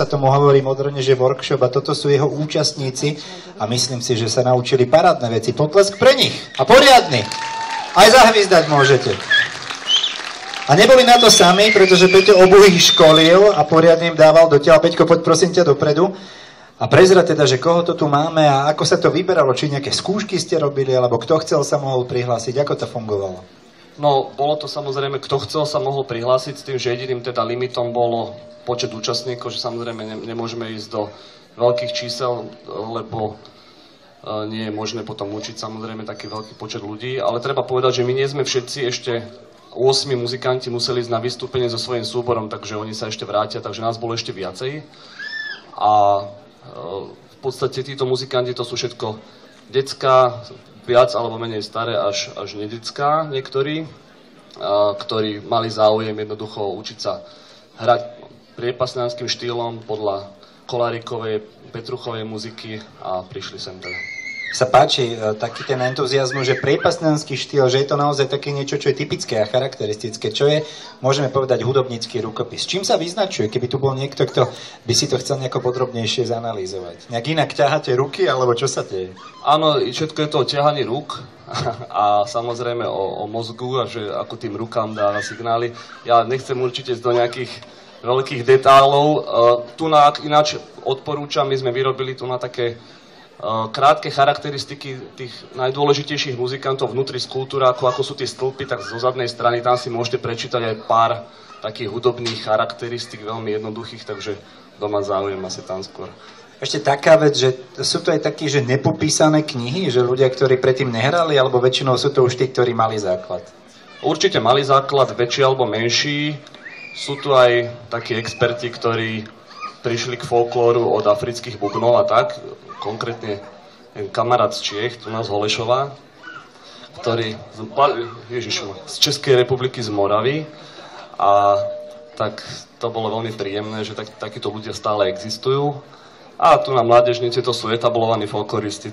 sa tomu hovorí moderne, že workshop, a toto sú jeho účastníci a myslím si, že sa naučili parádne veci. Potlesk pre nich a poriadny. Aj zahvizdať môžete. A neboli na to sami, pretože Peťo obu ich školil a poriadne im dával do tela. Peťko, poď prosím ťa dopredu. A prezrať teda, že koho to tu máme a ako sa to vyberalo, či nejaké skúšky ste robili, alebo kto chcel sa mohol prihlásiť, ako to fungovalo? No, bolo to samozrejme, kto chcel sa mohol prihlásiť s tým, že jediným teda limitom bolo počet účastníkov, že samozrejme nemôžeme ísť do veľkých čísel, lebo nie je možné potom učiť samozrejme taký veľký počet ľudí, ale treba povedať, že my nie sme všetci ešte 8 muzikanti museli ísť na vystúpenie so svojím súborom, takže oni sa ešte vrátia, takže nás bolo ešte viacej. A v podstate títo muzikanti to sú všetko decká, viac alebo menej staré až nedecká niektorí, ktorí mali záujem jednoducho učiť sa hrať priepasnánskym štýlom podľa Kolárikovej, Petruchovej muziky a prišli sem teda. Sa páči taký ten entuziazmus, že priepasnánsky štýl, že je to naozaj také niečo, čo je typické a charakteristické, čo je, môžeme povedať, hudobnícky rukopis. Čím sa vyznačuje, keby tu bol niekto, kto by si to chcel nejako podrobnejšie zanalýzovať? Nejak inak ťaháte ruky, alebo čo sa deje? Áno, všetko je to o ťahaní rúk a samozrejme o mozgu a že ako tým rukám dáva signály. Ja nechcem určite do nejakých veľkých detálov. Tu ináč odporúčam, my sme vyrobili tu na také krátke charakteristiky tých najdôležitejších muzikantov vnútri skulptúráku, ako sú tie stĺpy, tak zo zadnej strany tam si môžete prečítať aj pár takých hudobných charakteristik, veľmi jednoduchých, takže doma záujem asi tam skôr. Ešte taká vec, že sú to aj takí, že nepopísané knihy, že ľudia, ktorí predtým nehrali, alebo väčšinou sú to už tí, ktorí mali základ? Určite mali základ, väčší alebo menší. Sú tu aj takí experti, ktorí prišli k folklóru od afrických bubnov a tak. Konkrétne kamarát z Čiech, tu nás Holešová, ktorý z Českej republiky, z Moravy. A tak to bolo veľmi príjemné, že takíto ľudia stále existujú. A tu na mládežnici to sú etablovaní folkloristi.